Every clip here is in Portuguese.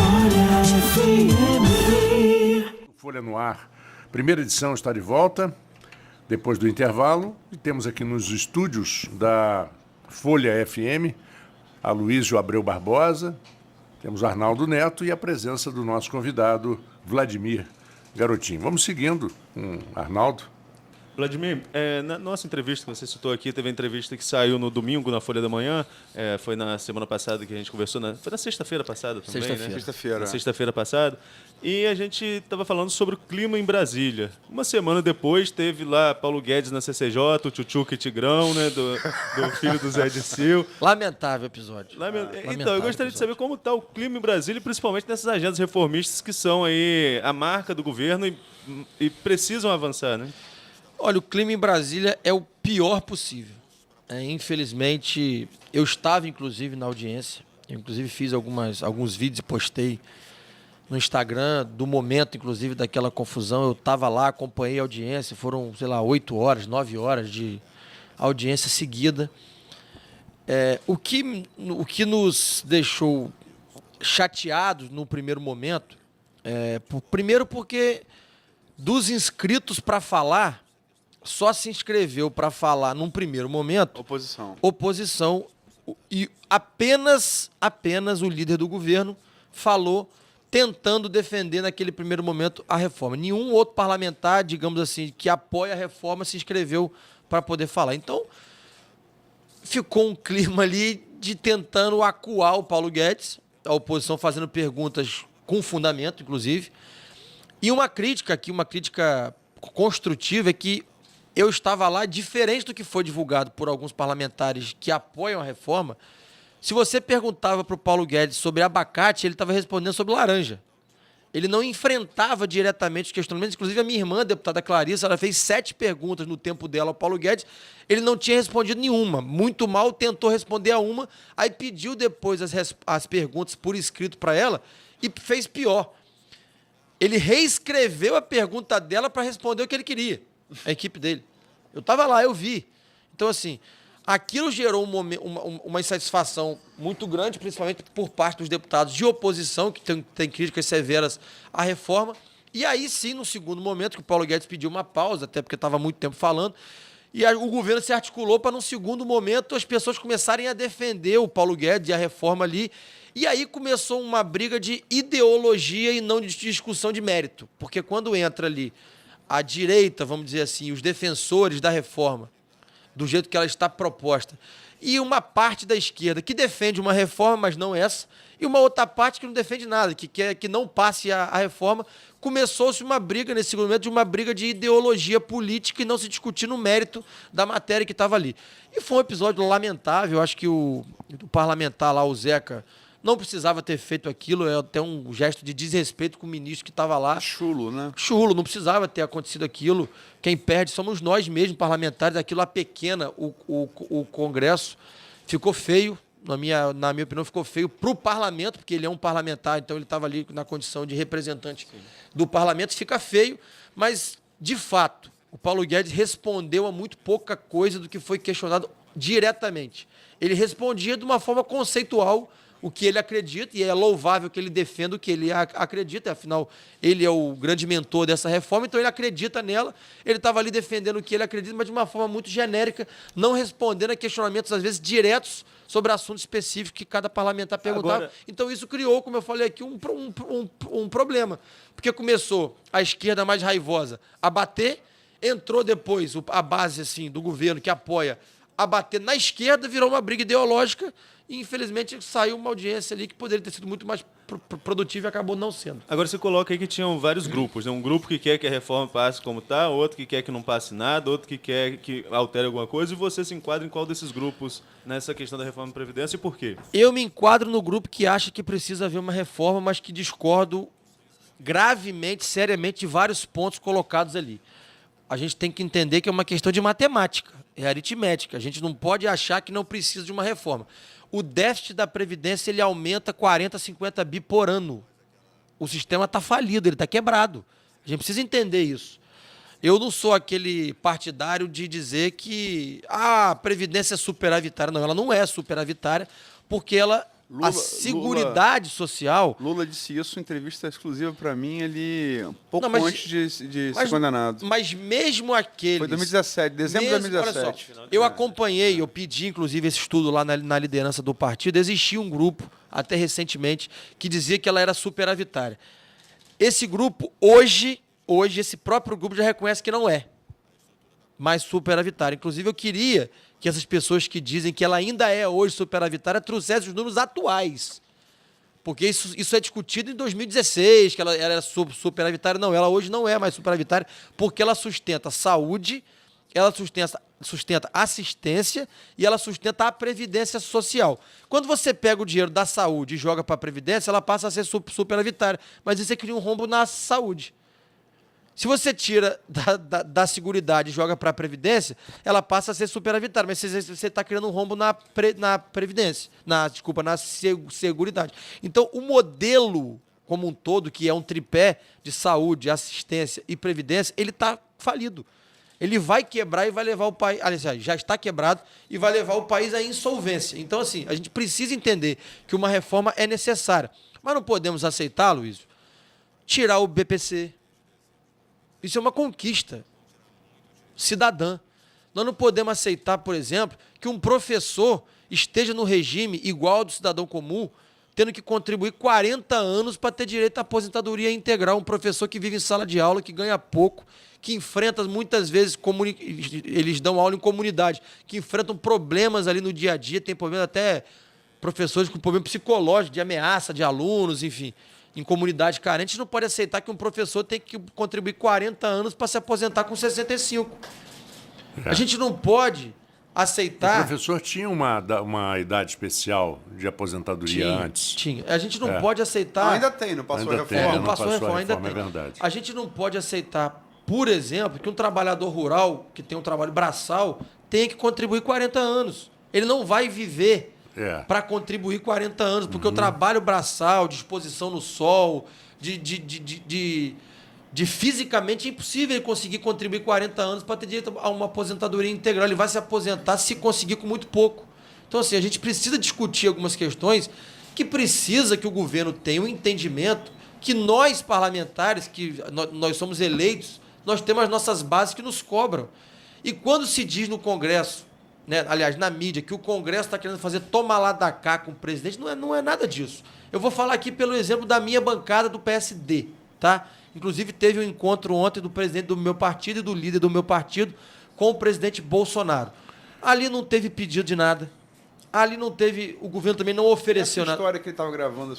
Folha FM. Folha no Ar, primeira edição está de volta, depois do intervalo, e temos aqui nos estúdios da Folha FM, a Luísio Abreu Barbosa, temos Arnaldo Neto e a presença do nosso convidado, Vladimir Garotinho. Vamos seguindo com Arnaldo. Vladimir, na nossa entrevista que você citou aqui, teve a entrevista que saiu no domingo na Folha da Manhã, foi na semana passada que a gente conversou, foi na sexta-feira passada também, né? Sexta-feira. Na sexta-feira passada. E a gente estava falando sobre o clima em Brasília. Uma semana depois, teve lá Paulo Guedes na CCJ, o Tchutchuca e Tigrão, né, do filho do Zé Dirceu. Lamentável episódio. Então, eu gostaria de saber como está o clima em Brasília, principalmente nessas agendas reformistas que são aí a marca do governo e precisam avançar, né? Olha, o clima em Brasília é o pior possível. Infelizmente, eu estava, inclusive, na audiência. Eu, inclusive, fiz alguns vídeos e postei no Instagram do momento, inclusive, daquela confusão. Eu estava lá, acompanhei a audiência. Foram, 8 horas, 9 horas de audiência seguida. O que nos deixou chateados no primeiro momento, primeiro porque dos inscritos para falar, só se inscreveu para falar num primeiro momento oposição e apenas o líder do governo falou tentando defender naquele primeiro momento a reforma. Nenhum outro parlamentar, digamos assim, que apoia a reforma se inscreveu para poder falar. Então, ficou um clima ali de tentando acuar o Paulo Guedes, a oposição fazendo perguntas com fundamento, inclusive. E uma crítica construtiva é que eu estava lá, diferente do que foi divulgado por alguns parlamentares que apoiam a reforma. Se você perguntava para o Paulo Guedes sobre abacate, ele estava respondendo sobre laranja. Ele não enfrentava diretamente os questionamentos. Inclusive, a minha irmã, a deputada Clarissa, ela fez 7 perguntas no tempo dela ao Paulo Guedes. Ele não tinha respondido nenhuma. Muito mal, tentou responder a uma, aí pediu depois as perguntas por escrito para ela e fez pior. Ele reescreveu a pergunta dela para responder o que ele queria, a equipe dele. Eu estava lá, eu vi. Então, assim, aquilo gerou uma insatisfação muito grande, principalmente por parte dos deputados de oposição, que tem críticas severas à reforma. E aí sim, no segundo momento, que o Paulo Guedes pediu uma pausa, até porque estava muito tempo falando, e o governo se articulou para, num segundo momento, as pessoas começarem a defender o Paulo Guedes e a reforma ali. E aí começou uma briga de ideologia e não de discussão de mérito. Porque quando entra ali a direita, vamos dizer assim, os defensores da reforma, do jeito que ela está proposta, e uma parte da esquerda que defende uma reforma, mas não essa, e uma outra parte que não defende nada, que quer que não passe a reforma, começou-se uma briga, nesse momento, de uma briga de ideologia política e não se discutir no mérito da matéria que estava ali. E foi um episódio lamentável. Eu acho que o parlamentar lá, o Zeca, não precisava ter feito aquilo, é até um gesto de desrespeito com o ministro que estava lá. Chulo, né? Chulo, não precisava ter acontecido aquilo. Quem perde somos nós mesmos, parlamentares, aquilo pequena, o Congresso. Ficou feio, na minha opinião, ficou feio para o parlamento, porque ele é um parlamentar, então ele estava ali na condição de representante do parlamento, fica feio, mas, de fato, o Paulo Guedes respondeu a muito pouca coisa do que foi questionado diretamente. Ele respondia de uma forma conceitual o que ele acredita, e é louvável que ele defenda o que ele acredita, afinal, ele é o grande mentor dessa reforma, então ele acredita nela, ele estava ali defendendo o que ele acredita, mas de uma forma muito genérica, não respondendo a questionamentos, às vezes, diretos sobre assuntos específicos que cada parlamentar perguntava. Agora, então isso criou, como eu falei aqui, um problema, porque começou a esquerda mais raivosa a bater, entrou depois a base assim, do governo que apoia a bater na esquerda, virou uma briga ideológica, e, infelizmente, saiu uma audiência ali que poderia ter sido muito mais produtiva e acabou não sendo. Agora, você coloca aí que tinham vários grupos, né? Um grupo que quer que a reforma passe como está, outro que quer que não passe nada, outro que quer que altere alguma coisa, e você se enquadra em qual desses grupos nessa questão da reforma da Previdência e por quê? Eu me enquadro no grupo que acha que precisa haver uma reforma, mas que discordo gravemente, seriamente, de vários pontos colocados ali. A gente tem que entender que é uma questão de matemática, é aritmética. A gente não pode achar que não precisa de uma reforma. O déficit da Previdência ele aumenta 40, 50 bi por ano. O sistema está falido, ele está quebrado. A gente precisa entender isso. Eu não sou aquele partidário de dizer que a Previdência é superavitária. Não, ela não é superavitária, porque ela a seguridade social... Lula disse isso em entrevista exclusiva para mim, ele pouco Não, mas- antes de ser condenado. Mas mesmo aqueles... Foi 2017, dezembro de Mesmo- olha 2017. só, eu acompanhei, eu pedi inclusive esse estudo lá na liderança do partido. Existia um grupo, até recentemente, que dizia que ela era superavitária. Esse grupo, hoje, esse próprio grupo já reconhece que não é mais superavitária. Inclusive, eu queria que essas pessoas que dizem que ela ainda é hoje superavitária trouxessem os números atuais. Porque isso é discutido em 2016, que ela era superavitária. Não, ela hoje não é mais superavitária, porque ela sustenta saúde, ela sustenta assistência e ela sustenta a previdência social. Quando você pega o dinheiro da saúde e joga para a previdência, ela passa a ser superavitária. Mas isso é cria um rombo na saúde. Se você tira da Seguridade e joga para a Previdência, ela passa a ser superavitária. Mas você está criando um rombo na Previdência. Na Seguridade. Então, o modelo como um todo, que é um tripé de saúde, assistência e previdência, ele está falido. Ele vai quebrar e vai levar o país... Aliás, já está quebrado e vai levar o país à insolvência. Então, assim, a gente precisa entender que uma reforma é necessária. Mas não podemos aceitar, Luiz, tirar o BPC. Isso é uma conquista cidadã. Nós não podemos aceitar, por exemplo, que um professor esteja no regime igual ao do cidadão comum, tendo que contribuir 40 anos para ter direito à aposentadoria integral. Um professor que vive em sala de aula, que ganha pouco, que enfrenta muitas vezes, eles dão aula em comunidade, que enfrentam problemas ali no dia a dia, tem problema até professores com problema psicológico, de ameaça de alunos, enfim. Em comunidade carente, a gente não pode aceitar que um professor tem que contribuir 40 anos para se aposentar com 65. A gente não pode aceitar... O professor tinha uma idade especial de aposentadoria antes. Tinha. A gente não pode aceitar... Não, ainda tem, não passou Ainda a tem, reforma. não passou a reforma, ainda é tem. verdade. A gente não pode aceitar, por exemplo, que um trabalhador rural, que tem um trabalho braçal, tenha que contribuir 40 anos. Ele não vai viver para contribuir 40 anos, porque o trabalho braçal, de exposição no sol, de fisicamente é impossível ele conseguir contribuir 40 anos para ter direito a uma aposentadoria integral. Ele vai se aposentar se conseguir com muito pouco. Então, assim, a gente precisa discutir algumas questões que precisa que o governo tenha um entendimento que nós, parlamentares, que nós somos eleitos, nós temos as nossas bases que nos cobram. E quando se diz no Congresso, né, aliás, na mídia, que o Congresso está querendo fazer toma lá da cá com o presidente, não é nada disso. Eu vou falar aqui pelo exemplo da minha bancada do PSD, tá? Inclusive, teve um encontro ontem do presidente do meu partido e do líder do meu partido com o presidente Bolsonaro. Ali não teve pedido de nada. Ali não teve... O governo também não ofereceu Essa nada. história que ele estava gravando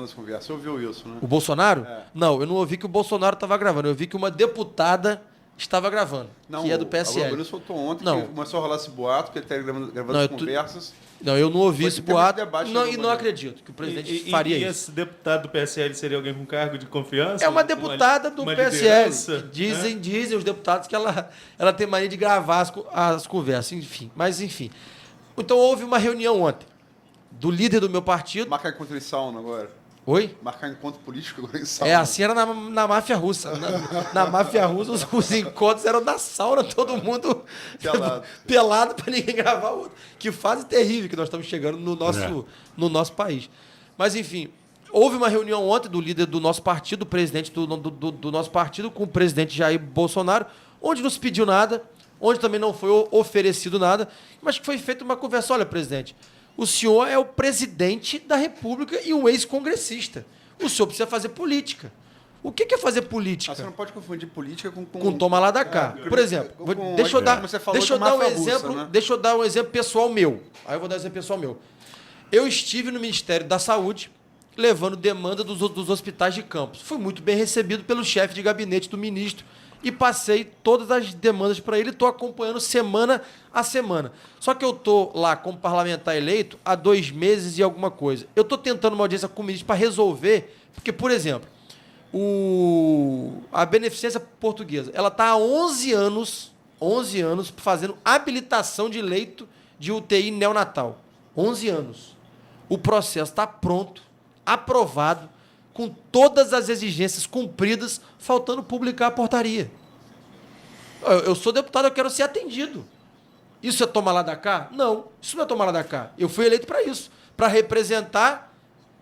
as conversas, você ouviu isso, né? O Bolsonaro? É. Não, eu não ouvi que o Bolsonaro estava gravando. Eu vi que uma deputada estava gravando, que é do A PSL. Globo soltou ontem Não. que começou a rolar esse boato, que ele estava gravando Não, as conversas. Não, eu não ouvi Foi esse que teve boato. debate Não, no e não Globo. acredito que o presidente E faria isso. esse deputado do PSL seria alguém com cargo de confiança? É uma deputada do uma PSL. liderança, Que né? dizem os deputados que ela tem mania de gravar as conversas, enfim. Mas, enfim. Então, houve uma reunião ontem do líder do meu partido. Marcar encontro em sauna agora. Oi? Marcar encontro político agora em sauna. É, assim era na máfia russa. Na máfia russa, os encontros eram na sauna, todo mundo Pelado. pelado para ninguém gravar o outro. Que fase terrível que nós estamos chegando no nosso país. Mas, enfim, houve uma reunião ontem do líder do nosso partido, do presidente do nosso partido, com o presidente Jair Bolsonaro, onde não se pediu nada, onde também não foi oferecido nada, mas que foi feita uma conversa. Olha, presidente, o senhor é o presidente da República e um ex-congressista. O senhor precisa fazer política. O que é fazer política? Você não pode confundir política com Toma lá da cá. Por exemplo, deixa eu dar um exemplo, né? deixa eu dar um exemplo pessoal meu. Aí eu vou dar um exemplo pessoal meu. Eu estive no Ministério da Saúde levando demanda dos hospitais de campus. Fui muito bem recebido pelo chefe de gabinete do ministro e passei todas as demandas para ele, estou acompanhando semana a semana. Só que eu estou lá como parlamentar eleito há 2 meses e alguma coisa. Eu estou tentando uma audiência com o ministro para resolver, porque, por exemplo, a Beneficência Portuguesa, ela está há 11 anos fazendo habilitação de leito de UTI neonatal. 11 anos. O processo está pronto, aprovado, com todas as exigências cumpridas, faltando publicar a portaria. Eu sou deputado, eu quero ser atendido. Isso é tomar lá da cá? Não, isso não é tomar lá da cá. Eu fui eleito para isso, para representar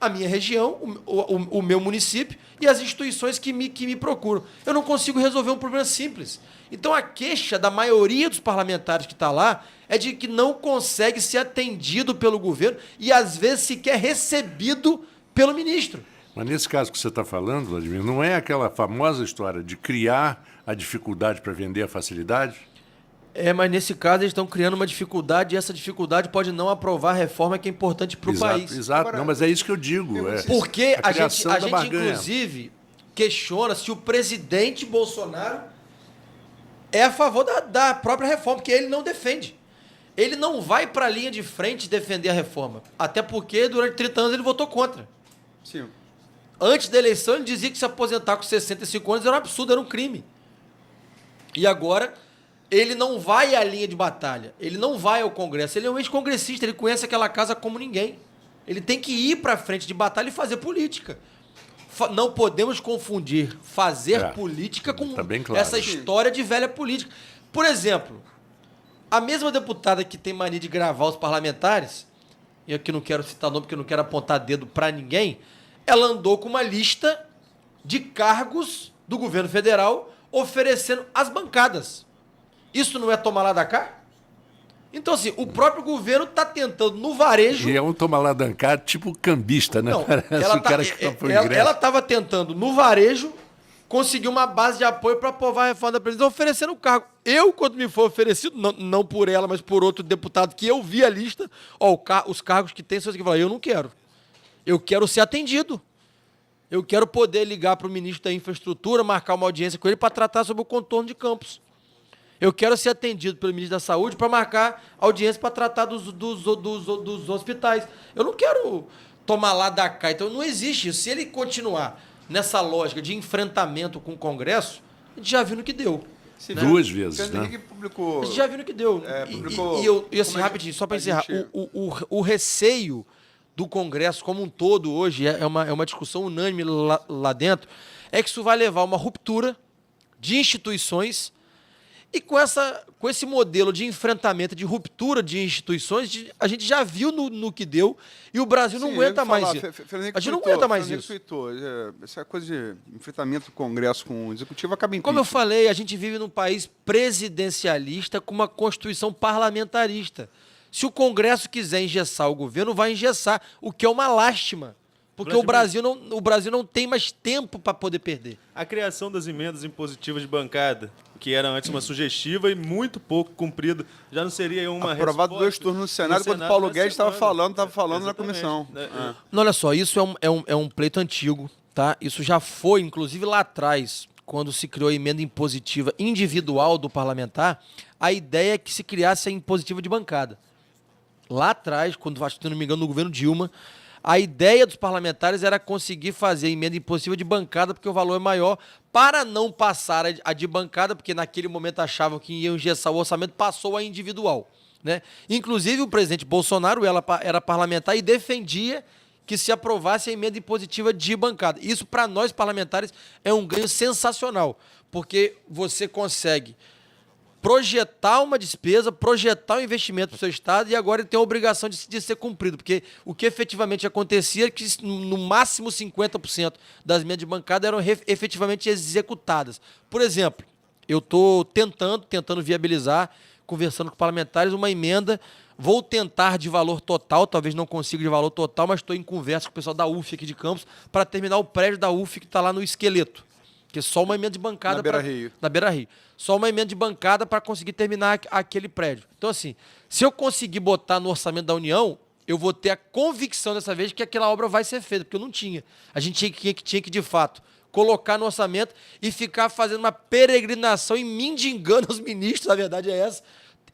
a minha região, o meu município e as instituições que me procuram. Eu não consigo resolver um problema simples. Então a queixa da maioria dos parlamentares que está lá é de que não consegue ser atendido pelo governo e às vezes sequer recebido pelo ministro. Mas nesse caso que você está falando, Vladimir, não é aquela famosa história de criar a dificuldade para vender a facilidade? Mas nesse caso eles estão criando uma dificuldade e essa dificuldade pode não aprovar a reforma que é importante para o país. Exato, Agora, não, mas é isso que eu digo. Porque a gente criação da barganha. inclusive, questiona se o presidente Bolsonaro é a favor da própria reforma, porque ele não defende. Ele não vai para a linha de frente defender a reforma. Até porque durante 30 anos ele votou contra. Sim. Antes da eleição ele dizia que se aposentar com 65 anos era um absurdo, era um crime. E agora ele não vai à linha de batalha, ele não vai ao Congresso, ele é um ex-congressista, ele conhece aquela casa como ninguém. Ele tem que ir para a frente de batalha e fazer política. Não podemos confundir fazer política com tá bem claro. essa história de velha política. Por exemplo, a mesma deputada que tem mania de gravar os parlamentares, e aqui não quero citar nome porque eu não quero apontar dedo para ninguém, ela andou com uma lista de cargos do governo federal oferecendo às bancadas. Isso não é tomar lá da cá? Então, assim, o próprio governo está tentando no varejo... E é um toma lá dancar tipo cambista, né? Não, Parece o cara que tá pro ingresso. ela estava tentando no varejo conseguir uma base de apoio para aprovar a reforma da Previdência, oferecendo o cargo. Eu, quando me foi oferecido, não por ela, mas por outro deputado que eu vi a lista, os cargos que tem, são que falar, eu não quero. Eu quero ser atendido. Eu quero poder ligar para o ministro da Infraestrutura, marcar uma audiência com ele para tratar sobre o contorno de Campos. Eu quero ser atendido pelo ministro da Saúde para marcar audiência para tratar dos hospitais. Eu não quero tomar lá da cá. Então não existe isso. Se ele continuar nessa lógica de enfrentamento com o Congresso, a gente já viu no que deu. Né? Duas vezes, Fernando né? Henrique publicou... A gente já viu no que deu. E assim, rapidinho, só para encerrar. O receio do Congresso como um todo hoje, é uma discussão unânime lá dentro, é que isso vai levar a uma ruptura de instituições. E com esse modelo de enfrentamento, de ruptura de instituições, a gente já viu no que deu e o Brasil não aguenta mais isso. A gente não aguenta mais isso. Essa coisa de enfrentamento do Congresso com o Executivo acaba em Como eu falei, a gente vive num país presidencialista com uma Constituição parlamentarista. Se o Congresso quiser engessar o governo, vai engessar, o que é uma lástima. Porque o Brasil não tem mais tempo para poder perder. A criação das emendas impositivas de bancada, que era antes uma sugestiva e muito pouco cumprida, já não seria uma aprovado resposta 2 turnos no Senado, quando o Paulo Guedes estava falando na comissão. Não, olha só, isso é um pleito antigo, tá? Isso já foi, inclusive lá atrás, quando se criou a emenda impositiva individual do parlamentar, a ideia é que se criasse a impositiva de bancada. Lá atrás, quando, acho que não me engano, no governo Dilma, a ideia dos parlamentares era conseguir fazer a emenda impositiva de bancada, porque o valor é maior, para não passar a de bancada, porque naquele momento achavam que iam engessar o orçamento, passou a individual, né? Inclusive, o presidente Bolsonaro era parlamentar e defendia que se aprovasse a emenda impositiva de bancada. Isso, para nós parlamentares, é um ganho sensacional, porque você consegue projetar uma despesa, projetar um investimento para o seu Estado e agora ele tem a obrigação de ser cumprido, porque o que efetivamente acontecia é que no máximo 50% das emendas de bancada eram efetivamente executadas. Por exemplo, eu estou tentando viabilizar, conversando com parlamentares, uma emenda, vou tentar de valor total, talvez não consiga de valor total, mas estou em conversa com o pessoal da UF aqui de Campos para terminar o prédio da UF que está lá no Esqueleto. Porque só uma emenda de bancada... Na Beira-Rio. Só uma emenda de bancada para conseguir terminar aquele prédio. Então, assim, se eu conseguir botar no orçamento da União, eu vou ter a convicção dessa vez que aquela obra vai ser feita, porque eu não tinha. A gente tinha que de fato, colocar no orçamento e ficar fazendo uma peregrinação e mendigando os ministros, a verdade é essa.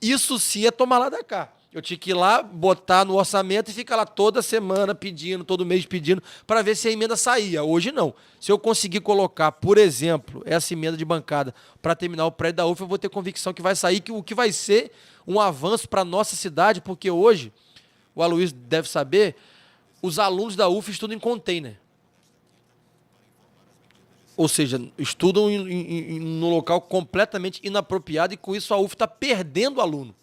Isso sim é tomar lá da cá. Eu tinha que ir lá, botar no orçamento e ficar lá toda semana pedindo, todo mês pedindo, para ver se a emenda saía. Hoje não. Se eu conseguir colocar, por exemplo, essa emenda de bancada para terminar o prédio da UF, eu vou ter convicção que vai sair, o que vai ser um avanço para a nossa cidade, porque hoje, o Aloysio deve saber, os alunos da UF estudam em container. Ou seja, estudam num local completamente inapropriado e com isso a UF está perdendo aluno.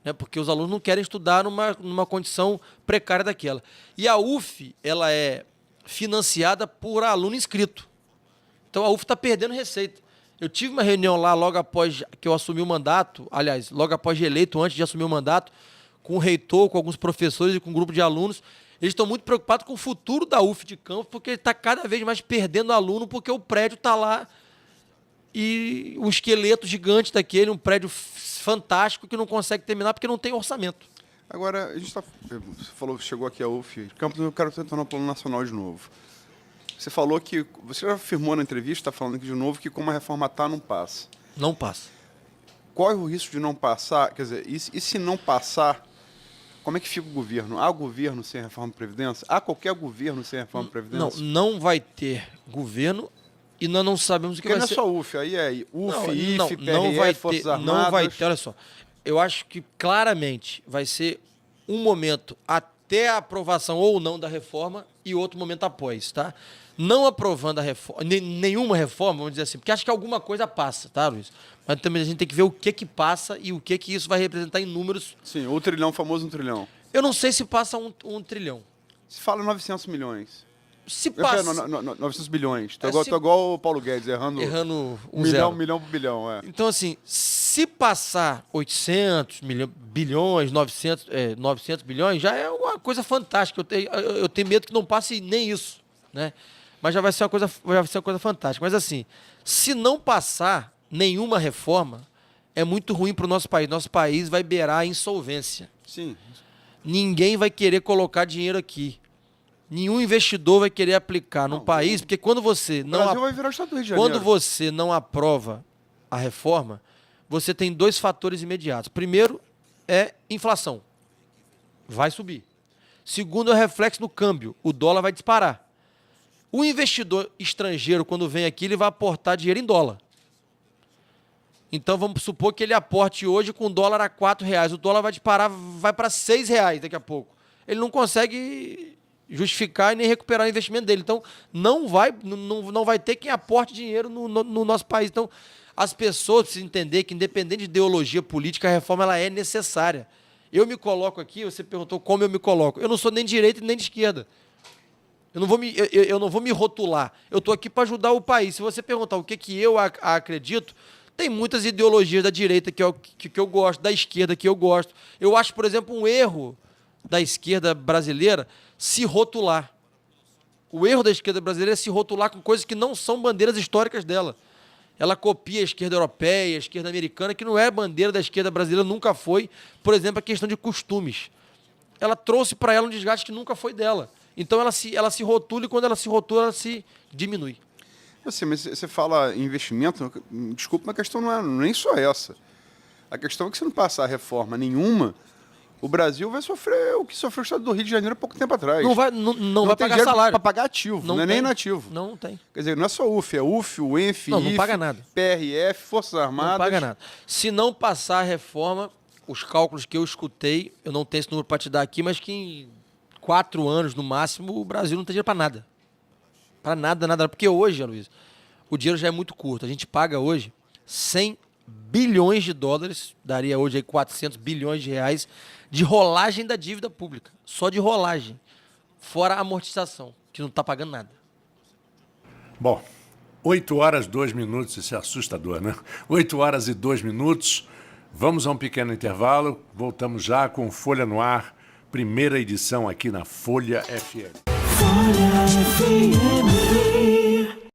né? Porque os alunos não querem estudar numa condição precária daquela. E a UF, ela é financiada por aluno inscrito. Então a UF está perdendo receita. Eu tive uma reunião lá logo após que eu assumi o mandato, aliás, logo após de eleito, antes de assumir o mandato, com o reitor, com alguns professores e com um grupo de alunos. Eles estão muito preocupados com o futuro da UF de Campos, porque ele está cada vez mais perdendo aluno, porque o prédio está lá e um esqueleto gigante daquele, um prédio fantástico que não consegue terminar porque não tem orçamento. Agora, a gente você falou, chegou aqui a UF, Campos, eu quero tentar no plano nacional de novo. Você falou que, você já afirmou na entrevista, está falando aqui de novo, que como a reforma está, não passa. Não passa. Qual é o risco de não passar? Quer dizer, e se não passar, como é que fica o governo? Há governo sem reforma de Previdência? Há qualquer governo sem reforma de Previdência? Não vai ter governo e nós não sabemos o que Porque vai não é ser. só UF, aí é UF, IFE, PRF, não vai Forças ter, Armadas. não vai ter, olha só. Eu acho que claramente vai ser um momento até a aprovação ou não da reforma e outro momento após, tá? Não aprovando a reforma, nenhuma reforma, vamos dizer assim, porque acho que alguma coisa passa, tá, Luiz? Mas também a gente tem que ver o que passa e o que isso vai representar em números. Sim, o trilhão, o famoso 1 trilhão. Eu não sei se passa um trilhão. Se fala 900 milhões. Se passa... 900 bilhões. Tô É, igual o Paulo Guedes, errando um zero. milhão por bilhão. É. Então, assim, se passar 800 bilhões, 900 bilhões, já é uma coisa fantástica. Eu tenho medo que não passe nem isso, né? Mas já vai ser uma coisa fantástica. Mas, assim, se não passar nenhuma reforma, é muito ruim para o nosso país. Nosso país vai beirar a insolvência. Sim. Ninguém vai querer colocar dinheiro aqui. Nenhum investidor vai querer aplicar num país, porque quando você O não... Brasil vai virar o Estado do Rio de Janeiro. Quando você não aprova a reforma, você tem dois fatores imediatos. Primeiro é inflação. Vai subir. Segundo é o reflexo no câmbio. O dólar vai disparar. O investidor estrangeiro, quando vem aqui, ele vai aportar dinheiro em dólar. Então, vamos supor que ele aporte hoje com o dólar a R$4. O dólar vai disparar, vai para R$6 daqui a pouco. Ele não consegue justificar e nem recuperar o investimento dele. Então, não vai ter quem aporte dinheiro no nosso país. Então, as pessoas precisam entender que, independente de ideologia política, a reforma ela é necessária. Eu me coloco aqui, você perguntou como eu me coloco. Eu não sou nem de direita nem de esquerda. Eu não vou me rotular. Eu estou aqui para ajudar o país. Se você perguntar o que eu acredito, tem muitas ideologias da direita que eu gosto, da esquerda que eu gosto. Eu acho, por exemplo, um erro da esquerda brasileira se rotular. O erro da esquerda brasileira é se rotular com coisas que não são bandeiras históricas dela. Ela copia a esquerda europeia, a esquerda americana, que não é bandeira da esquerda brasileira, nunca foi. Por exemplo, a questão de costumes. Ela trouxe para ela um desgaste que nunca foi dela. Então ela se rotula e quando ela se rotula, ela se diminui. Mas você fala em investimento, desculpa, mas a questão não é nem só essa. A questão é que se não passar reforma nenhuma, o Brasil vai sofrer o que sofreu o Estado do Rio de Janeiro há pouco tempo atrás. Não vai tem pagar dinheiro salário. para pagar ativo, não é nem inativo. Não tem. Quer dizer, não é só UF, é UF, o ENF, Não IFE, paga nada. PRF, Forças Armadas. Não paga nada. Se não passar a reforma, os cálculos que eu escutei, eu não tenho esse número para te dar aqui, mas que em 4 anos, no máximo, o Brasil não tem dinheiro para nada. Para nada. Porque hoje, Luiz, o dinheiro já é muito curto. A gente paga hoje 100 bilhões de dólares, daria hoje aí 400 bilhões de reais, de rolagem da dívida pública. Só de rolagem. Fora a amortização, que não está pagando nada. Bom, 8 horas 2 minutos, isso é assustador, né? 8 horas e 2 minutos. Vamos a um pequeno intervalo. Voltamos já com Folha no Ar, primeira edição aqui na Folha FM. Folha FM.